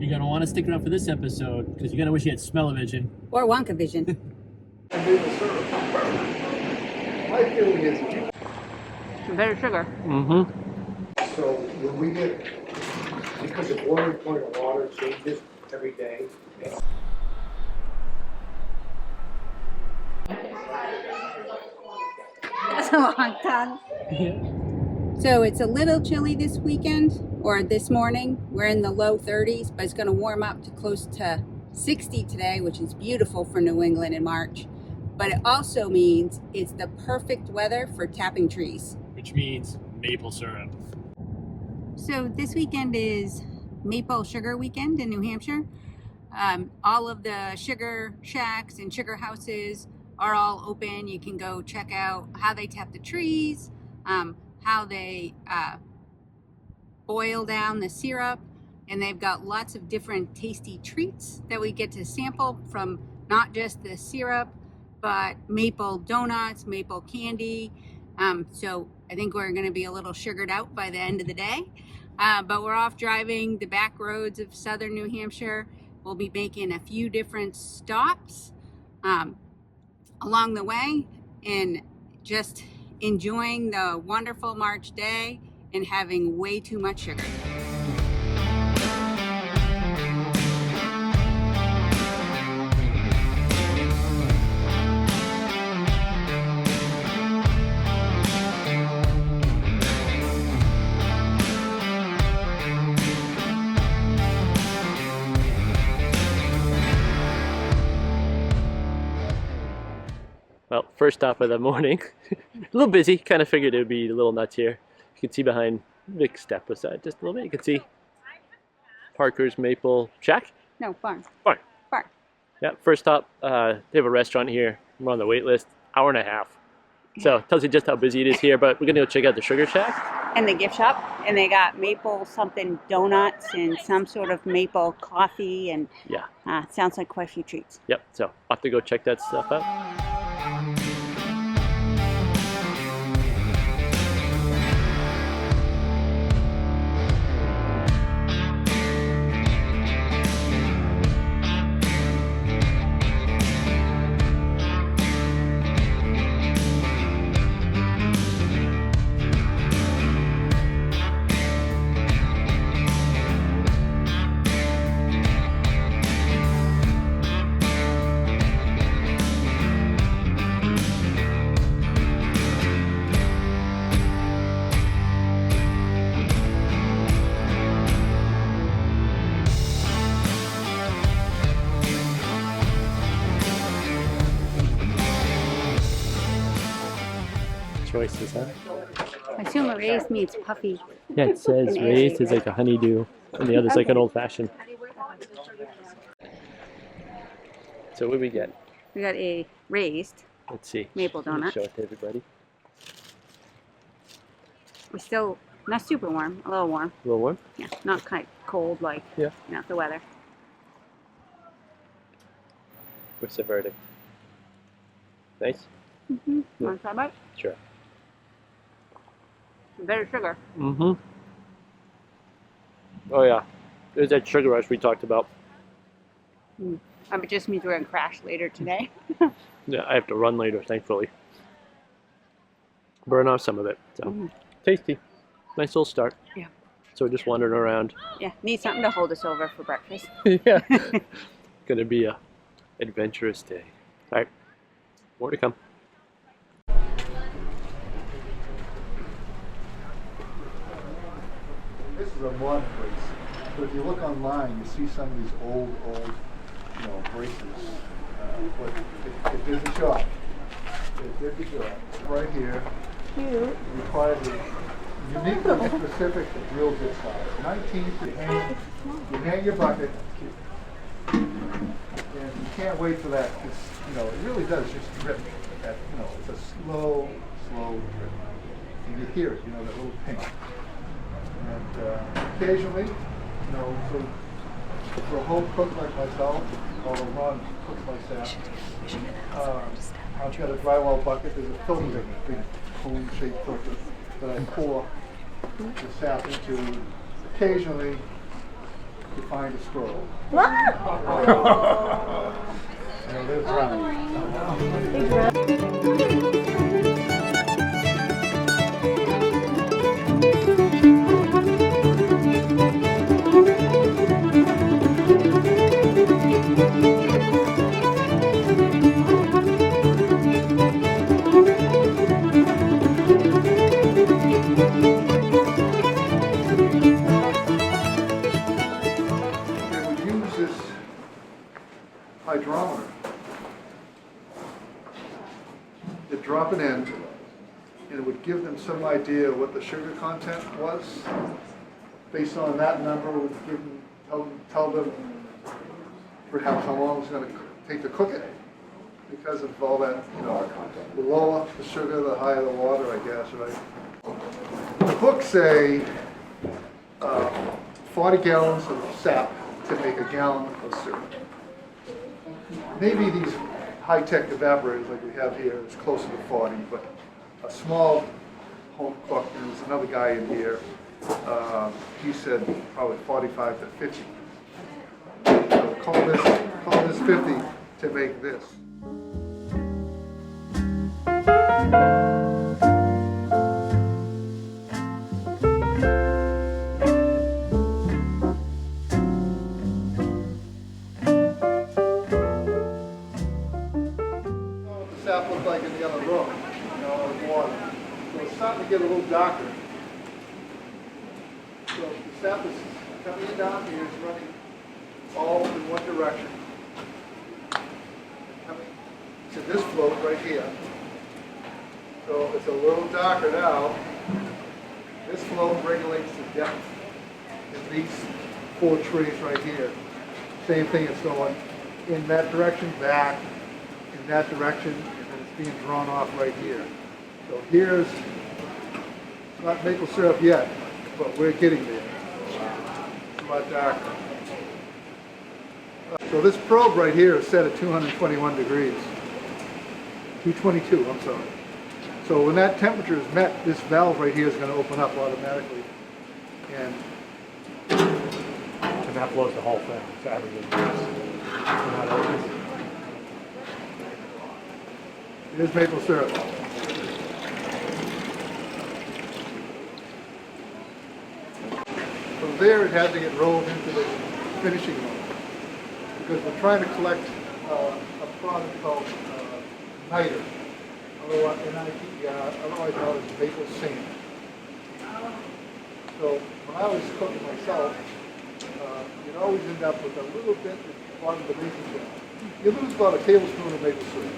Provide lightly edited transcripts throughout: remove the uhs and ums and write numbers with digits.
You're going to want to stick around for this episode because you're going to wish you had smell-o-vision. Or Wonka-vision. My feeling is Better sugar. Mm-hmm. so when we get, because the boiling point of water changes every day. That's a long time. So it's a little chilly this weekend, or this morning. We're in the low 30s, but it's going to warm up to close to 60 today, which is beautiful for New England in March. But it also means it's the perfect weather for tapping trees. Which means maple syrup. So this weekend is Maple Sugar Weekend in New Hampshire. All of the sugar shacks and sugar houses are all open. You can go check out how they tap the trees, how they boil down the syrup, and they've got lots of different tasty treats that we get to sample from not just the syrup, but maple donuts, maple candy. So I think we're going to be a little sugared out by the end of the day. But we're off driving the back roads of southern New Hampshire. We'll be making a few different stops along the way and just enjoying the wonderful March day and having way too much sugar. Well, first stop of the morning. A little busy. Kind of figured it would be a little nuts here. You can see behind Vic's step beside just a little bit. You can see Parker's Maple Shack. No, farm. Farm. Farm. Yeah, first stop. They have a restaurant here. We're on the wait list. Hour and a half. So it tells you just how busy it is here. But we're going to go check out the Sugar Shack. And the gift shop. And they got maple something donuts and some sort of maple coffee. And Yeah. sounds like quite a few treats. Yep. So I'll have to go check that stuff out. Choices, huh? I assume a raised means puffy. Yeah, it says raised is like a honeydew, and the other's like an old fashioned. So what do we get? We got a raised Let's see. maple Let me donut. show it to everybody. We're still not super warm, a little warm. A little warm? Yeah, not quite cold like Yeah. the weather. What's the verdict? Nice? Mm-hmm. Yeah. Want to try a bite? Sure. Better sugar. Mm-hmm. Oh yeah. There's that sugar rush we talked about. It just means we're going to crash later today. Yeah, I have to run later, thankfully. Burn off some of it. So tasty. Nice little start. Yeah. So we're just wandering around. Yeah, need something to hold us over for breakfast. Yeah. Gonna be a adventurous day. Alright. More to come. This is a mud brace. But if you look online, you see some of these old, braces. But it did the job. It did the job. Right here. Cute. It required the uniquely specific real good size. 19, you hang your bucket, and you can't wait for that, because, it really does just drip. It's a slow drip. And you hear it, that little ping. And occasionally, so for a home cook like myself, although Ron cooks like that, I've got a drywall bucket. There's a filter, a big cone-shaped filter that I pour the sap into. Occasionally, you find a squirrel. Ah! And it lives around. And we use this hydrometer to drop it in, and it would give them some idea of what the sugar content was. Based on that number, it would give them, tell them perhaps how long it's going to take to cook it, because of all that, you know, the lower the sugar, the higher the water, I guess, right? The books say 40 gallons of sap to make a gallon of syrup. Maybe these high-tech evaporators like we have here is closer to 40, but a small home cook, and there's another guy in here, he said probably 45 to 50. So call this 50 to make this. Sap looked like in the other room, you know, with water. So it's starting to get a little darker. So the sap is coming down here, it's running all in one direction. Coming to this float right here. So it's a little darker now. This float regulates the depth in these 4 trees right here. Same thing, it's going in that direction, back, in that direction, and then it's being drawn off right here. So here's, it's not maple syrup yet, but we're getting there. It's a lot darker. So this probe right here is set at 221 degrees. 222, I'm sorry. So when that temperature is met, this valve right here is going to open up automatically. And that blows the whole thing. It's everything. Not always. here's maple syrup. From there, it had to get rolled into the finishing room, because we're trying to collect a product called niter, otherwise known as maple sand. So when I was cooking myself, you'd always end up with a little bit at the bottom of the mason jar. You lose about a tablespoon of maple syrup.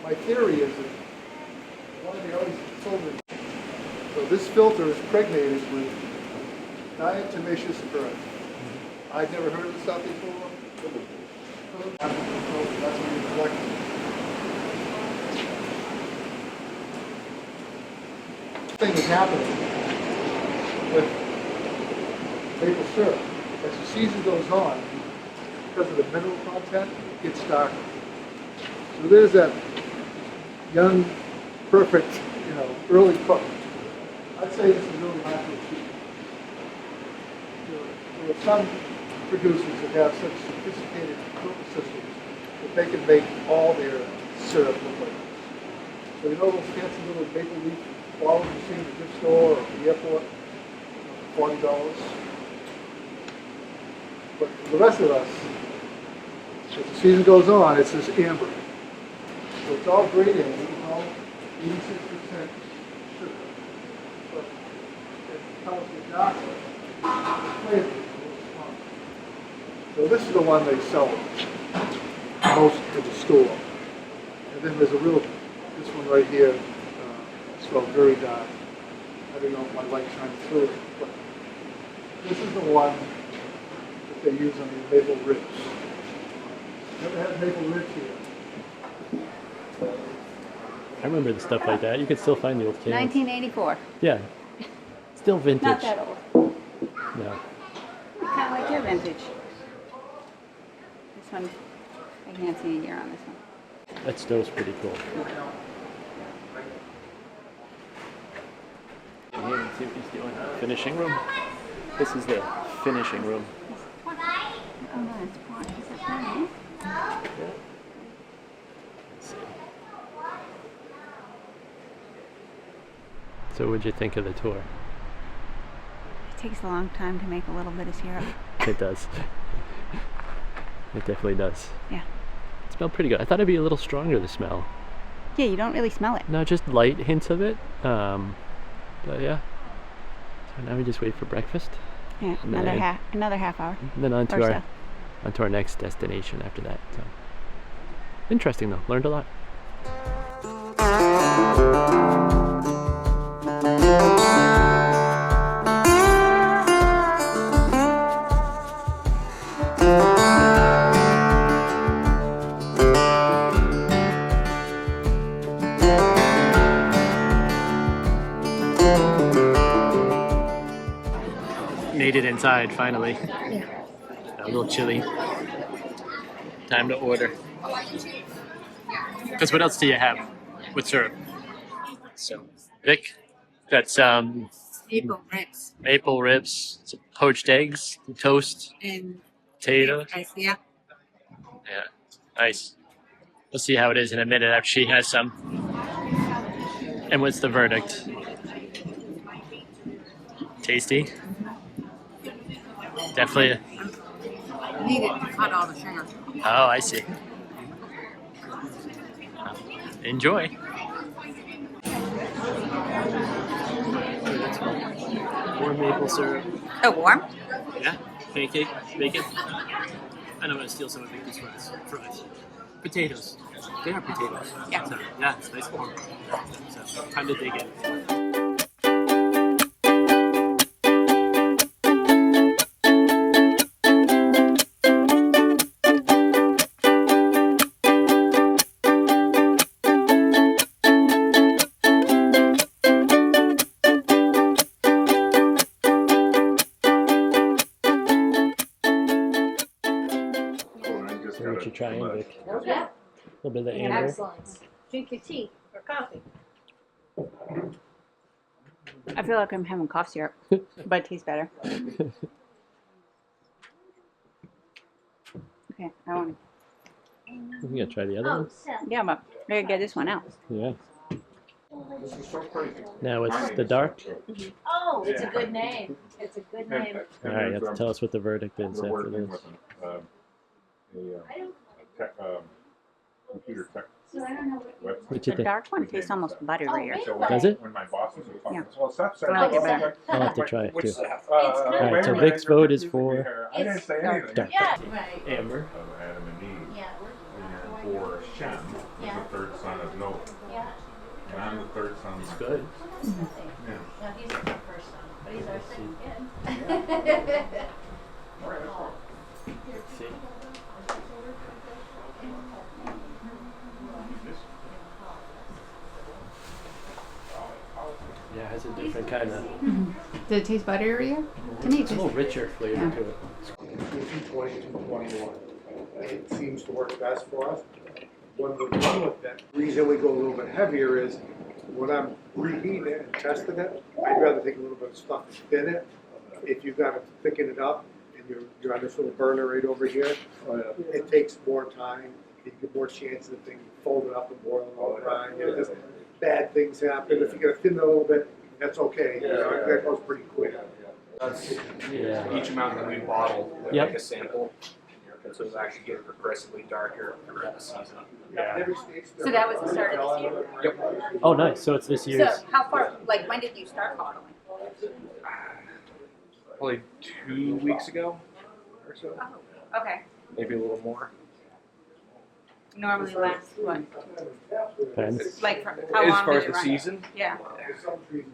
My theory is that why they always filter. So this filter is impregnated with diatomaceous earth. I'd never heard of this stuff before. That's what you collect. Thing is happening with maple syrup. As the season goes on, because of the mineral content, it gets darker. So there's that young, perfect, you know, early cook. I'd say this is really not too cheap. There are some producers that have such sophisticated filter systems that they can make all their syrup look like this. So you know those fancy little maple leaf bottles you see in the gift store or at the airport, $40. But for the rest of us, as the season goes on, it's this amber. So it's all grade in, it's all 86% sugar. But it becomes the darker, the flavor is a little stronger. So this is the one they sell most in the store. And then there's a real, this one right here, it's called very dark. I don't know if my light shines through it, but this is the one that they use on the maple ribs. Never had maple ribs here. I remember the stuff like that. You can still find the old cans. 1984. Yeah. Still vintage. Not that old. No. Kind of like your vintage. This one, I can't see a year on this one. That stove's pretty cool. In here and see what he's doing. Finishing room. This is the finishing room. Oh no, it's black. Is it brown? Let's see. So what'd you think of the tour? It takes a long time to make a little bit of syrup. It does. It definitely does. Yeah. It smelled pretty good. I thought it'd be a little stronger, the smell. Yeah, you don't really smell it. No, just light hints of it. But yeah. So now we just wait for breakfast. Yeah, And another half hour. And then on Or to our next destination after that. So interesting though. Learned a lot. Made it inside finally. Yeah. A little chilly. Time to order. Because what else do you have with syrup? So, Vic, got some Maple ribs maple ribs, some poached eggs, toast, and potatoes. yeah. Yeah, nice. We'll see how it is in a minute after she has some. And what's the verdict? Tasty? Definitely. Need it to cut all the sugar. Oh, I see. Enjoy. More maple syrup. Oh, warm? Yeah. Pancake, bacon. And I'm gonna steal some of Vicky's fries. Potatoes. They are potatoes. Yeah. So, yeah, it's nice warm. So, time to dig in. So what you trying, Vic? Yeah. A little bit of the amber. Excellent. Drink your tea or coffee. I feel like I'm having cough syrup, but it tastes better. Okay, I want You can try the other Oh, one. so. Yeah, but I gotta get this one out. Yeah. Now it's the dark. Oh, it's a good name. It's a good name. All right, you have to tell us what the verdict is We're after working this. with computer tech So I don't know what. website. What you The think? dark one tastes almost butterier. So Does it? when my bosses are talking, Yeah. well, Seth said, I like it better. I'll have to try it too. All right, so Vic's vote is for I didn't say anything. dark. Yeah, right. Amber. Of Adam and Eve, Yeah, and for Shem, who's Yeah. the third son of Noah, yeah. and I'm the third son. It's good. Yeah. Well, he's our first son, but he's our second kid. See? Yeah, it has a different kind of, Does it taste butterier? To me, it it's a little tastes. richer flavor to it. 220, 221. It seems to work best for us. One with that reason we go a little bit heavier is when I'm reheating it and testing it, I'd rather take a little bit of stuff and thin it. If you've got to thicken it up and you're on this little burner right over here, it takes more time. You get more chance of the thing folding up and boiling all the time. You know, just bad things happen. If you got to thin it a little bit, that's okay. You know, that goes pretty quick. That's Yeah. each amount that we bottle with Yep. like a sample. So it's actually getting progressively darker throughout the season. Yeah. So that was the start of this year? Yep. Oh, nice. So it's this year's. So how far, like when did you start bottling? Probably 2 weeks ago or so. Oh, okay. Maybe a little more. Normally lasts what? Depends. Like for how As long far does as it the run? season, Yeah.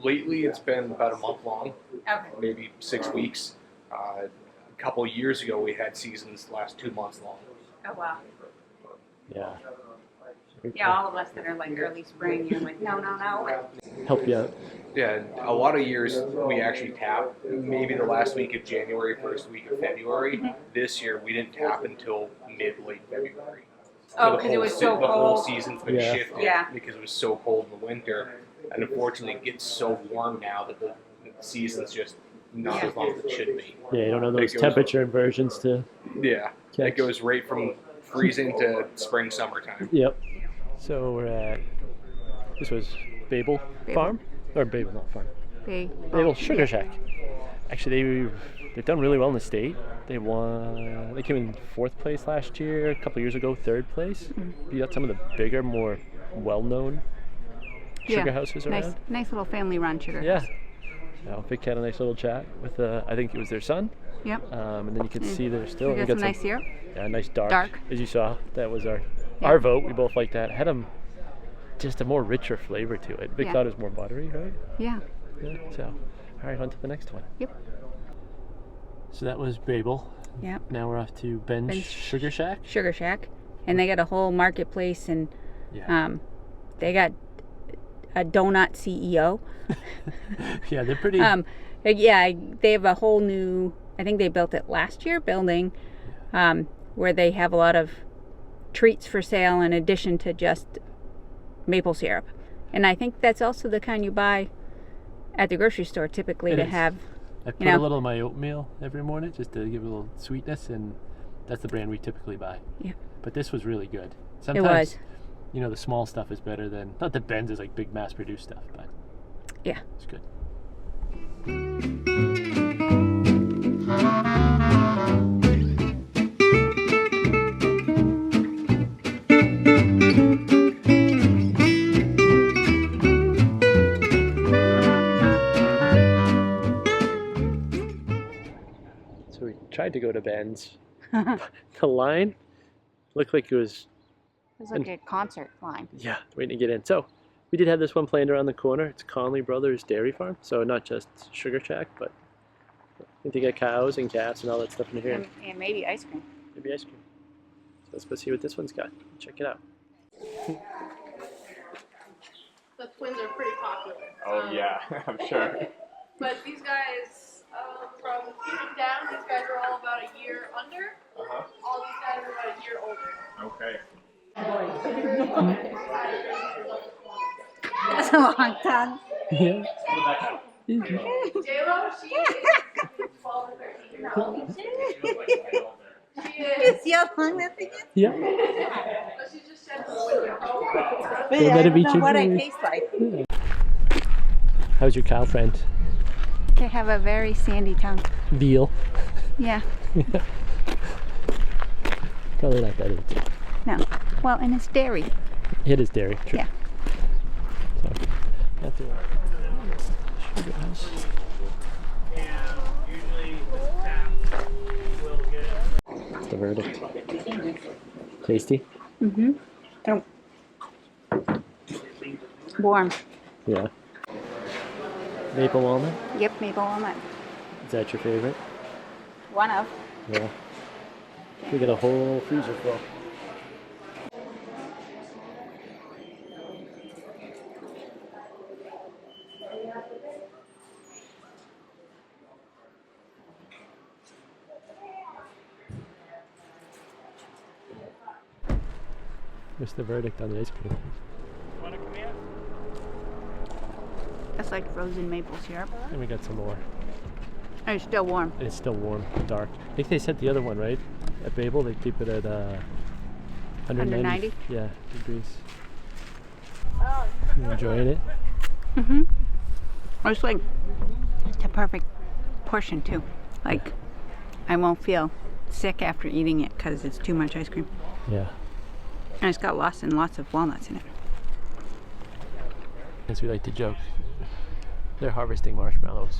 lately it's been about a month long, Okay. maybe 6 weeks. A couple years ago we had seasons last 2 months long. Oh wow. Yeah. Very Yeah, all of us that are like early spring, you're like, no. cool. Help you out. Yeah, a lot of years we actually tap maybe the last week of January, first week of February. This year we didn't tap until mid-late February. Oh, the because it whole was se- so The whole cold. season's been Yeah. shifted Yeah. because it was so cold in the winter. And unfortunately it gets so warm now that the season's just not as long as it should be. Yeah, you don't know those It goes- temperature inversions to Yeah, catch. it goes right from freezing to spring, summertime. Yep. So we're at, this was Babel Farm? Or Babel, not Farm. Babel Sugar Shack. Actually, they've done really well in the state. They came in 4th place last year, a couple years ago, 3rd place. You got some of the bigger, more well-known sugar houses around. Nice little family-run sugar Yeah. house. So Vic had a nice little chat with, I think it was their son. Yep. And then you can see there's still, We got some nice syrup. yeah, nice dark, Dark. as you saw. That was our vote. We both liked that. Had just a more richer flavor to it. Vic thought it was more buttery, right? Yeah. Yeah. So, all right, on to the next one. Yep. So that was Babel. Yep. Now we're off to Ben's Sugar Shack. Sugar Shack, and they got a whole marketplace, and Yeah. they got a donut CEO. Yeah, they're pretty. Yeah, they have a whole new. I think they built it last year. Building, where they have a lot of treats for sale in addition to just maple syrup, and I think that's also the kind you buy at the grocery store typically to have. I put a little in my oatmeal every morning just to give it a little sweetness, and that's the brand we typically buy. Yeah. But this was really good. Sometimes, It was. You know, the small stuff is better than, not that Ben's is like big mass-produced stuff, but Yeah. it's good. So we tried to go to Ben's. The line looked like it was, It was like a concert line. yeah, waiting to get in. So we did have this one planned around the corner. It's Connolly Brothers Dairy Farm. So not just Sugar Shack, but I think they got cows and calves and all that stuff in here. And maybe ice cream. Maybe ice cream. So let's go see what this one's got. Check it out. The twins are pretty popular. Oh yeah, I'm sure. But these guys, from feet down, these guys are all about a year under. All these guys are about a year older. Okay. That's a long time. Yeah. J-Lo, she is 12 or 13 years old. She is. See how long that thing is? Yeah. But she just said They better be what I chicken. taste like. How's your cow friend? They have a very sandy tongue. Veal. Yeah. Probably not that easy. No. Well, and it's dairy. It is dairy. True. Yeah. So, that's the sugar house. That's the verdict. Tasty? Mm-hmm. Oh. Warm. Yeah. Maple walnut? Yep, maple walnut. Is that your favorite? One of. Yeah. We got a whole freezer full. What's the verdict on the ice cream? That's like frozen maple syrup. And we got some more. And it's still warm. And it's still warm, dark. I think they said the other one, right? At Babel, they keep it at 190? Yeah, degrees. You enjoying it? Mm-hmm. It's like the perfect portion too. Like I won't feel sick after eating it because it's too much ice cream. Yeah. And it's got lots and lots of walnuts in it. As we like to joke, they're harvesting marshmallows.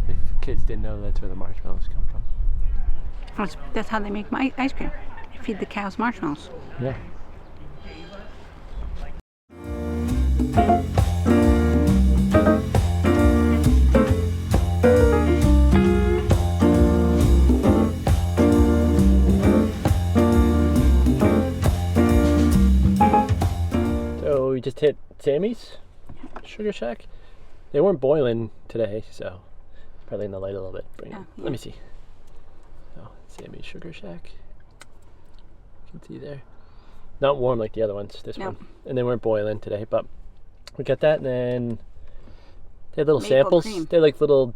If kids didn't know, that's where the marshmallows come from. That's how they make my ice cream. They feed the cows marshmallows. Yeah. So we just hit Sammy's Sugar Shack. They weren't boiling today, so probably in the light a little bit. Let me see. Oh, Sammy's Sugar Shack. You can see there. Not warm like the other ones, this one. And they weren't boiling today, but we got that, and then They had little maple samples. cream. They're like little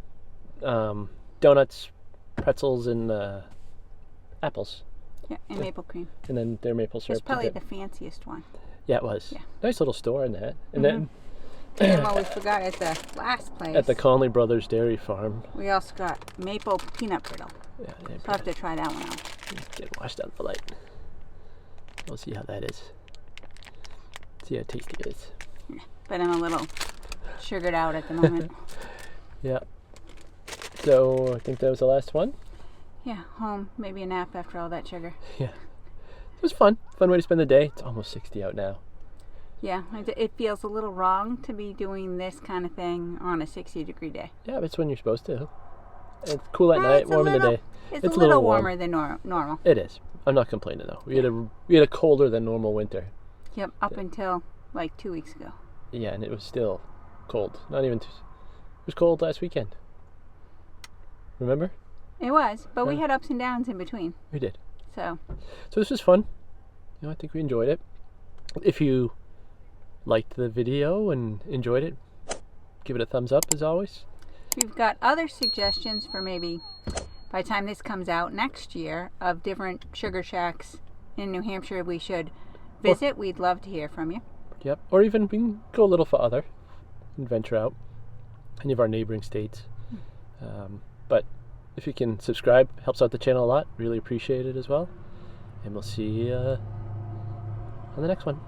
donuts, pretzels, and apples. Yeah, and maple cream. And then their maple syrup. It's probably the fanciest one. Yeah, it was. Yeah. Nice little store in that. And then And what we forgot at the last place, at the Connolly Brothers Dairy Farm. we also got maple peanut brittle. Yeah, So I'll have to try that one out. get washed out the light. We'll see how that is. See how tasty it is. But I'm a little sugared out at the moment. Yeah. So I think that was the last one. Yeah, home, maybe a nap after all that sugar. Yeah. It was fun. Fun way to spend the day. It's almost 60 out now. Yeah, it feels a little wrong to be doing this kind of thing on a 60-degree day. Yeah, but it's when you're supposed to. It's cool at night, It's warm in the day. It's It's a a little little warm. warmer than normal. It is. I'm not complaining though. We had a colder than normal winter. Yep, up until like 2 weeks ago. Yeah, and it was still cold. Not even. It was cold last weekend. Remember? It was, but we Yeah. had ups and downs in between. We did. So, So this was fun. I think we enjoyed it. If you liked the video and enjoyed it, give it a thumbs up as always. if you've got other suggestions for maybe by the time this comes out next year of different sugar shacks in New Hampshire we should visit, we'd love to hear from you. Yep. Or even we can go a little farther and venture out any of our neighboring states. But if you can subscribe, helps out the channel a lot. Really appreciate it as well. And we'll see you on the next one.